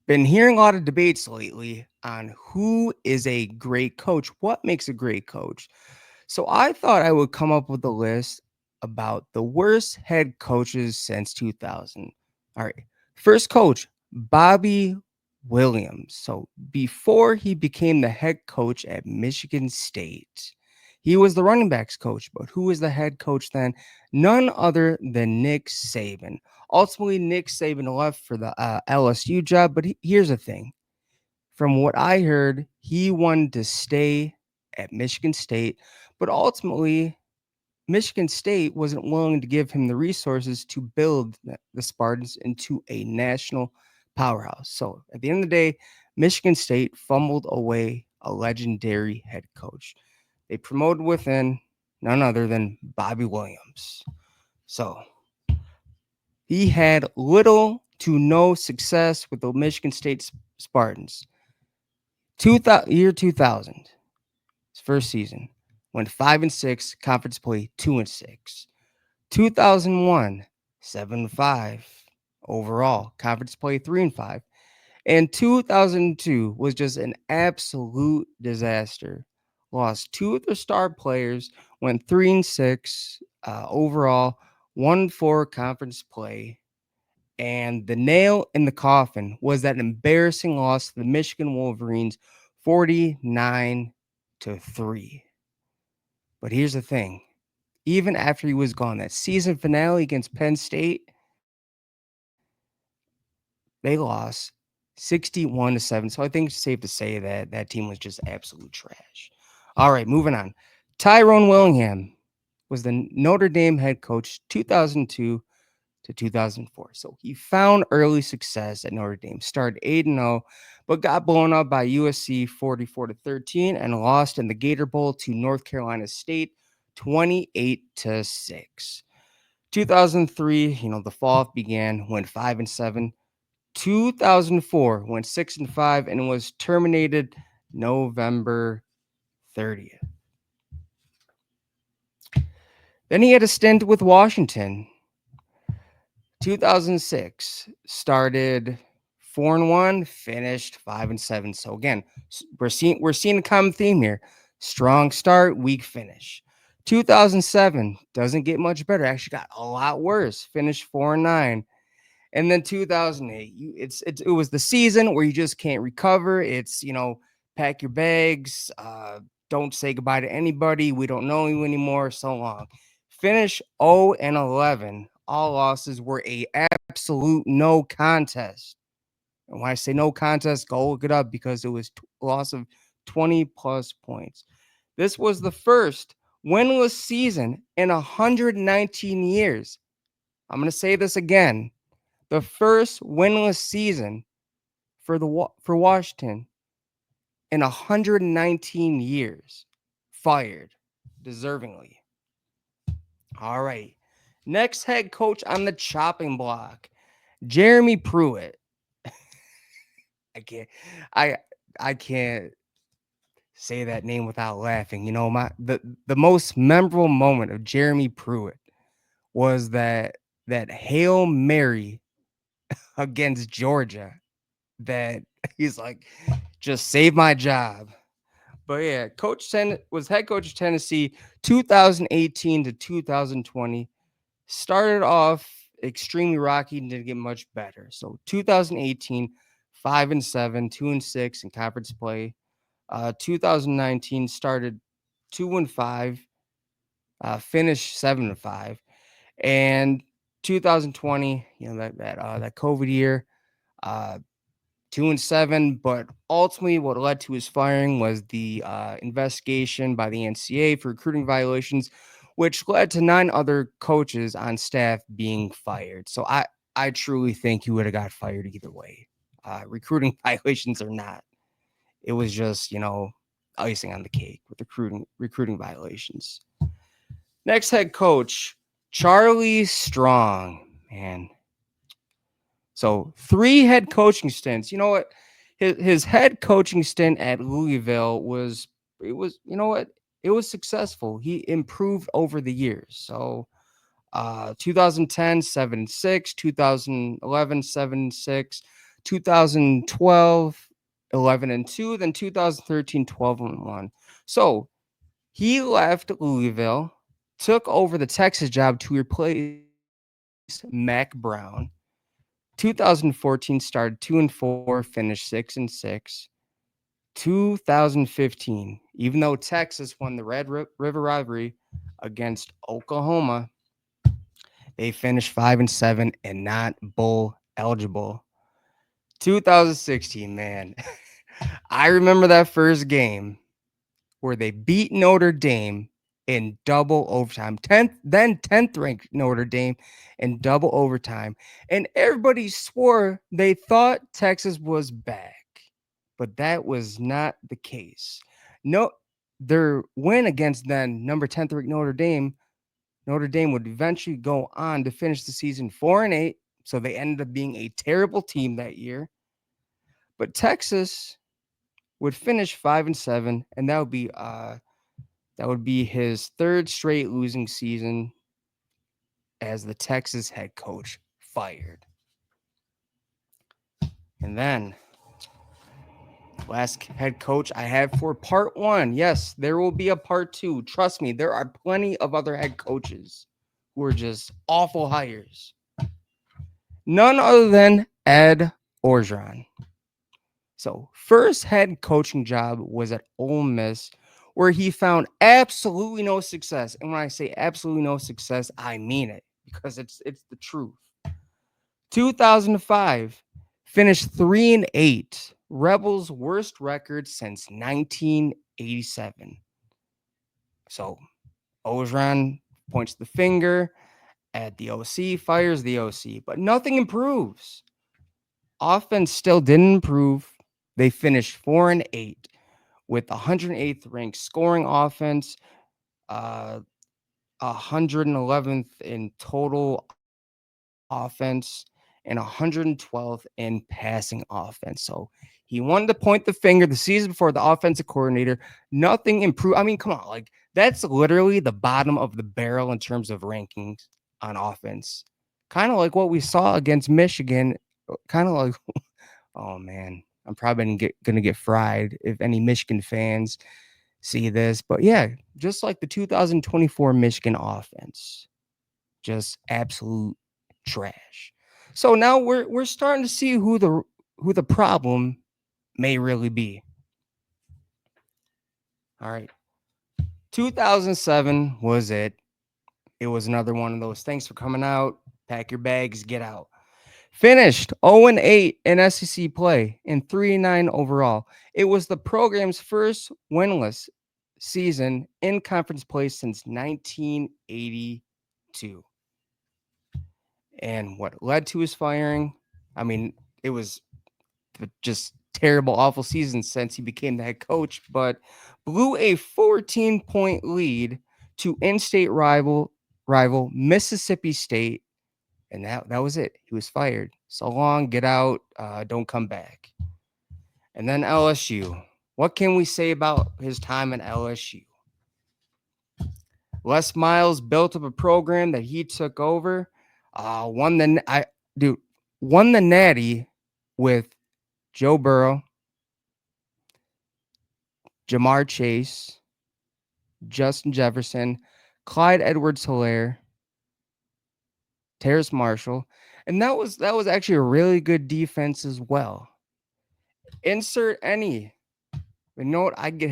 Been hearing a lot of debates lately on who is a great coach, what makes a great coach. So I thought I would come up with a list about the worst head coaches since 2000. All right. First coach, Bobby Williams. So before he became the head coach at Michigan State, he was the running backs coach, but who was the head coach then? None other than Nick Saban. Ultimately, Nick Saban left for the LSU job, but here's the thing. From what I heard, he wanted to stay at Michigan State, but ultimately, Michigan State wasn't willing to give him the resources to build the Spartans into a national powerhouse. So at the end of the day, Michigan State fumbled away a legendary head coach. They promoted within none other than Bobby Williams. So he had little to no success with the Michigan State Spartans. 2000, his first season, went 5-6, conference play 2-6. 2001, 7-5 overall, conference play 3-5. And 2002 was just an absolute disaster. Lost two of their star players, went 3-6 overall, 1-4 conference play. And the nail in the coffin was that embarrassing loss to the Michigan Wolverines, 49-3. But here's the thing. Even after he was gone, that season finale against Penn State, they lost 61-7. So I think it's safe to say that that team was just absolute trash. All right, moving on. Tyrone Willingham was the Notre Dame head coach 2002 to 2004. So he found early success at Notre Dame, started 8-0, but got blown up by USC 44-13 and lost in the Gator Bowl to North Carolina State 28-6. 2003, the fall began, went 5-7. 2004 went 6-5 and was terminated November 30th. Then he had a stint with Washington. 2006 started 4-1, finished 5-7. So again, we're seeing a common theme here: strong start, weak finish. 2007 doesn't get much better. Actually, got a lot worse. Finished 4-9. And then 2008, it was the season where you just can't recover. It's pack your bags, don't say goodbye to anybody. We don't know you anymore. So long. Finish 0-11. All losses were a absolute no contest. And when I say no contest, go look it up because it was a loss of 20 plus points. This was the first winless season in 119 years. I'm going to say this again. The first winless season for Washington in 119 years. Fired deservingly. All right. Next head coach on the chopping block, Jeremy Pruitt. I can't I I can't say that name without laughing. The most memorable moment of Jeremy Pruitt was that Hail Mary against Georgia that he's like, just save my job. But yeah, was head coach of Tennessee 2018 to 2020. Started off extremely rocky and didn't get much better. So 2018, 5-7, 2-6 in conference play. 2019 started 2-5, finished 7-5, and 2020, that COVID year, uh, 2-7. But ultimately, what led to his firing was the investigation by the NCAA for recruiting violations, which led to 9 other coaches on staff being fired. So I truly think he would have got fired either way, recruiting violations or not. It was just icing on the cake with recruiting violations. Next head coach, Charlie Strong, man. So 3 head coaching stints. You know what? His head coaching stint at Louisville it was successful. He improved over the years. So 2010, 7-6, 2011, 7-6, 2012, 11-2, then 2013, 12-1. So he left Louisville, took over the Texas job to replace Mac Brown. 2014 started 2-4, finished 6-6. 2015, even though Texas won the River Rivalry against Oklahoma, they finished 5-7 and not bowl eligible. 2016, man. I remember that first game where they beat Notre Dame in double overtime. 10th ranked Notre Dame in double overtime. And everybody swore they thought Texas was back. But that was not the case. No, their win against then number 10th ranked Notre Dame would eventually go on to finish the season 4-8. So they ended up being a terrible team that year. But Texas would finish 5-7, and that would be his third straight losing season as the Texas head coach fired. And then last head coach I have for part one. Yes, there will be a part two. Trust me, there are plenty of other head coaches who are just awful hires. None other than Ed Orgeron. So, first head coaching job was at Ole Miss, where he found absolutely no success. And when I say absolutely no success, I mean it because it's the truth. 2005, finished 3-8, Rebels' worst record since 1987. So, Orgeron points the finger at the OC, fires the OC, but nothing improves. Offense still didn't improve. They finished 4-8 with 108th ranked scoring offense, 111th in total offense, and 112th in passing offense. So he wanted to point the finger the season before the offensive coordinator. Nothing improved. I mean, come on, like that's literally the bottom of the barrel in terms of rankings on offense. Kind of like what we saw against Michigan. Kind of like, oh man, I'm probably gonna get fried if any Michigan fans see this. But yeah, just like the 2024 Michigan offense, just absolute trash. So now we're starting to see who the problem may really be. All right. 2007 was it. It was another one of those. Thanks for coming out. Pack your bags, get out. Finished 0-8 in SEC play and 3-9 overall. It was the program's first winless season in conference play since 1982. And what led to his firing? I mean, it was just terrible, awful season since he became the head coach, but blew a 14-point lead to in-state rival Mississippi State, and that was it. He was fired. So long, get out, don't come back. And then LSU. What can we say about his time at LSU? Les Miles built up a program that he took over. Won the Natty with Joe Burrow, Jamar Chase, Justin Jefferson, Clyde Edwards-Helaire, Terrace Marshall, and that was actually a really good defense as well. Insert any. You know what? I get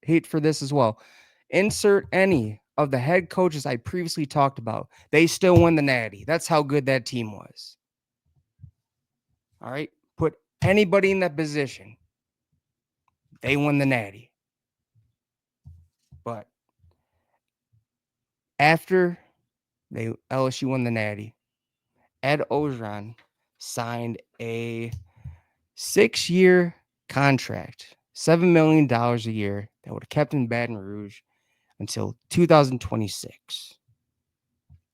hate for this as well. Insert any of the head coaches I previously talked about. They still won the Natty. That's how good that team was. All right. Put anybody in that position. They won the Natty. But after LSU won the Natty, Ed Orgeron signed a 6-year contract, $7 million a year that would have kept him in Baton Rouge until 2026.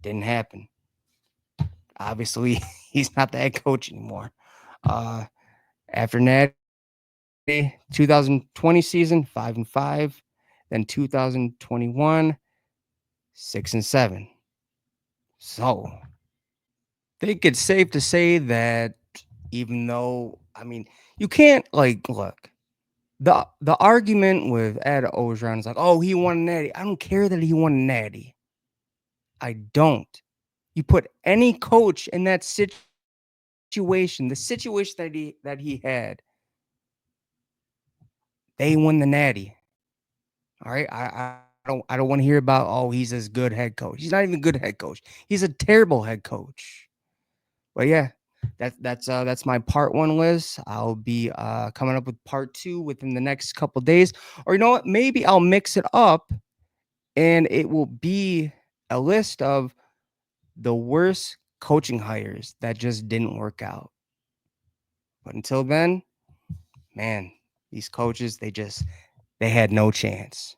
Didn't happen. Obviously, he's not the head coach anymore. After Natty, 2020 season, 5-5. Then 2021, 6-7. So, I think it's safe to say that even though I mean you can't like look the argument with Ed Ogeron is like, oh, he won a natty. I don't care that he won a natty. I don't. You put any coach in that situation, the situation that he had, they win the natty. All right. I don't want to hear about, oh, he's this good head coach. He's not even a good head coach. He's a terrible head coach. But yeah, that's my part one list. I'll be coming up with part two within the next couple days. Or you know what? Maybe I'll mix it up and it will be a list of the worst coaching hires that just didn't work out. But until then, man, these coaches, they had no chance.